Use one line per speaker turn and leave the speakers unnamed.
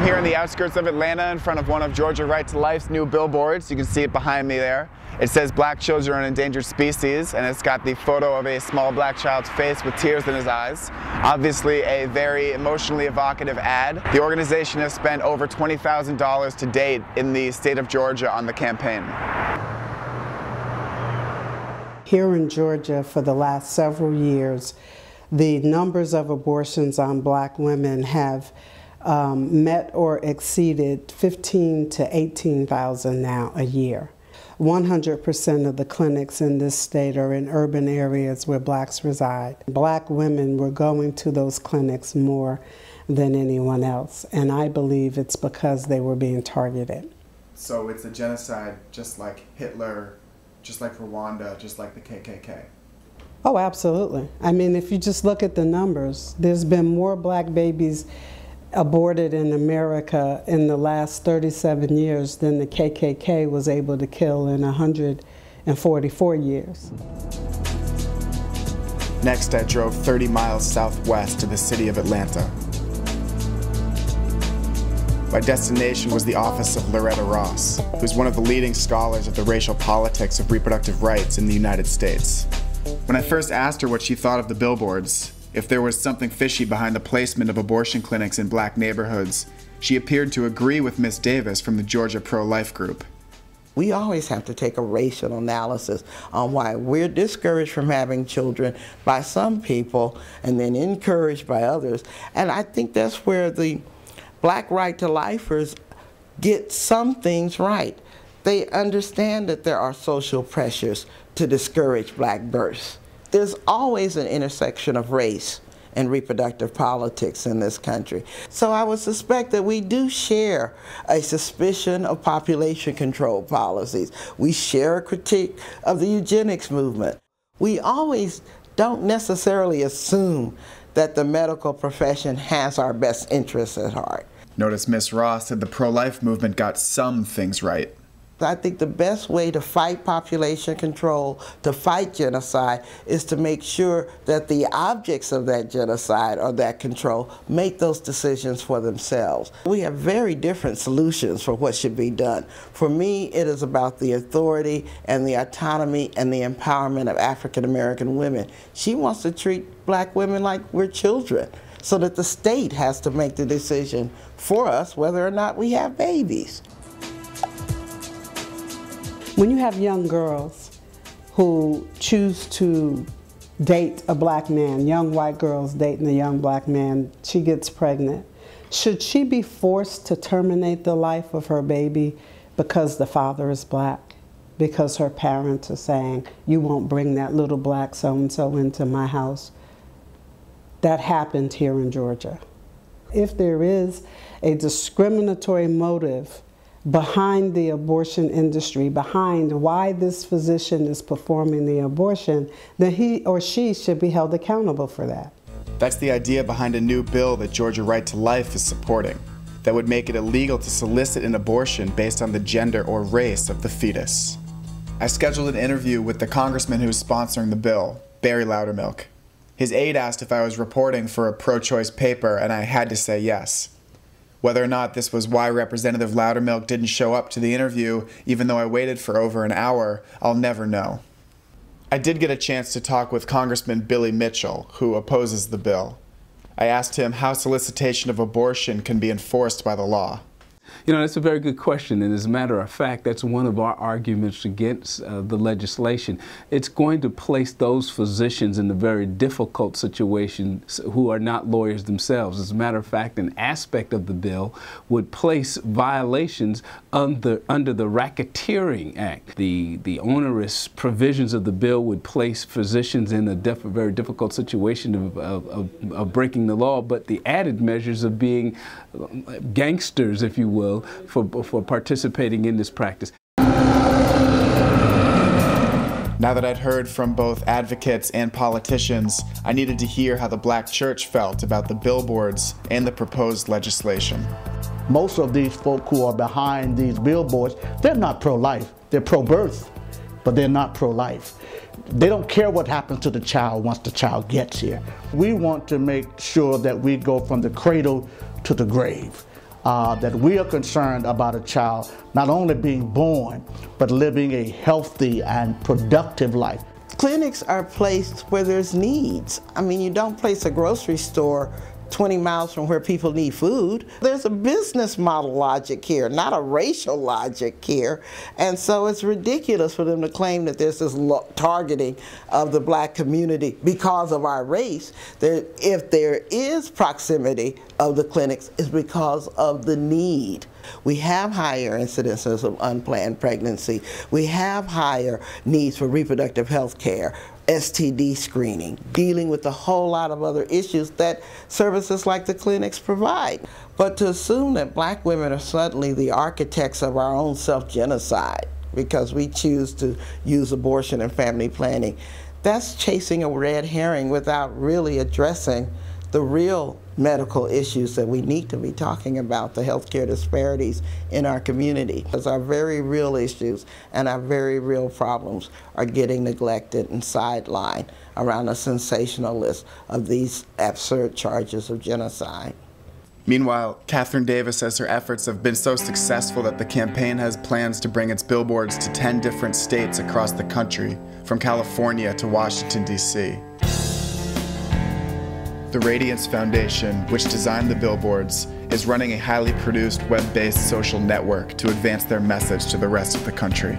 here in the outskirts of Atlanta in front of one of Georgia Right to Life's new billboards. You can see it behind me there. It says black children are an endangered species, and it's got the photo of a small black child's face with tears in his eyes. Obviously a very emotionally evocative ad. The organization has spent over $20,000 to date in the state of Georgia on the campaign.
Here in Georgia for the last several years, the numbers of abortions on black women have met or exceeded 15,000 to 18,000 now a year. 100% of the clinics in this state are in urban areas where blacks reside. Black women were going to those clinics more than anyone else, and I believe it's because they were being targeted.
So it's a genocide just like Hitler, just like Rwanda, just like the KKK?
Oh, absolutely. I mean, if you just look at the numbers, there's been more black babies aborted in America in the last 37 years than the KKK was able to kill in 144 years.
Next, I drove 30 miles southwest to the city of Atlanta. My destination was the office of Loretta-Ross, who's one of the leading scholars of the racial politics of reproductive rights in the United States. When I first asked her what she thought of the billboards, if there was something fishy behind the placement of abortion clinics in black neighborhoods, she appeared to agree with Ms. Davis from the Georgia Pro-Life Group.
We always have to take a racial analysis on why we're discouraged from having children by some people and then encouraged by others. And I think that's where the Black Right to Lifers get some things right. They understand that there are social pressures to discourage black births. There's always an intersection of race and reproductive politics in this country. So I would suspect that we do share a suspicion of population control policies. We share a critique of the eugenics movement. We always don't necessarily assume that the medical profession has our best interests at heart.
Notice Ms. Ross said the pro-life movement got some things right.
I think the best way to fight population control, to fight genocide, is to make sure that the objects of that genocide or that control make those decisions for themselves. We have very different solutions for what should be done. For me, it is about the authority and the autonomy and the empowerment of African American women. She wants to treat black women like we're children, so that the state has to make the decision for us whether or not we have babies.
When you have young girls who choose to date a black man, young white girls dating a young black man, she gets pregnant. Should she be forced to terminate the life of her baby because the father is black? Because her parents are saying, you won't bring that little black so-and-so into my house? That happened here in Georgia. If there is a discriminatory motive behind the abortion industry, behind why this physician is performing the abortion, then he or she should be held accountable for that.
That's the idea behind a new bill that Georgia Right to Life is supporting, that would make it illegal to solicit an abortion based on the gender or race of the fetus. I scheduled an interview with the congressman who is sponsoring the bill, Barry Loudermilk. His aide asked if I was reporting for a pro-choice paper, and I had to say yes. Whether or not this was why Representative Loudermilk didn't show up to the interview, even though I waited for over an hour, I'll never know. I did get a chance to talk with Congressman Billy Mitchell, who opposes the bill. I asked him how solicitation of abortion can be enforced by the law.
You know, that's a very good question, and as a matter of fact, that's one of our arguments against the legislation. It's going to place those physicians in a very difficult situation who are not lawyers themselves. As a matter of fact, an aspect of the bill would place violations under the Racketeering Act. The onerous provisions of the bill would place physicians in a very difficult situation of breaking the law, but the added measures of being gangsters, if you will, for participating in this practice.
Now that I'd heard from both advocates and politicians, I needed to hear how the black church felt about the billboards and the proposed legislation.
Most of these folk who are behind these billboards, they're not pro-life, they're pro-birth, but they're not pro-life. They don't care what happens to the child once the child gets here. We want to make sure that we go from the cradle to the grave. that we are concerned about a child not only being born, but living a healthy and productive life.
Clinics are placed where there's needs. I mean, you don't place a grocery store 20 miles from where people need food. There's a business model logic here, not a racial logic here. And so it's ridiculous for them to claim that there's this targeting of the black community because of our race. If there is proximity of the clinics, it's because of the need. We have higher incidences of unplanned pregnancy. We have higher needs for reproductive health care, STD screening, dealing with a whole lot of other issues that services like the clinics provide. But to assume that black women are suddenly the architects of our own self-genocide because we choose to use abortion and family planning, that's chasing a red herring without really addressing the real medical issues that we need to be talking about, the healthcare disparities in our community. Because our very real issues and our very real problems are getting neglected and sidelined around the sensationalist of these absurd charges of genocide.
Meanwhile, Catherine Davis says her efforts have been so successful that the campaign has plans to bring its billboards to 10 different states across the country, from California to Washington, D.C. The Radiance Foundation, which designed the billboards, is running a highly produced web-based social network to advance their message to the rest of the country.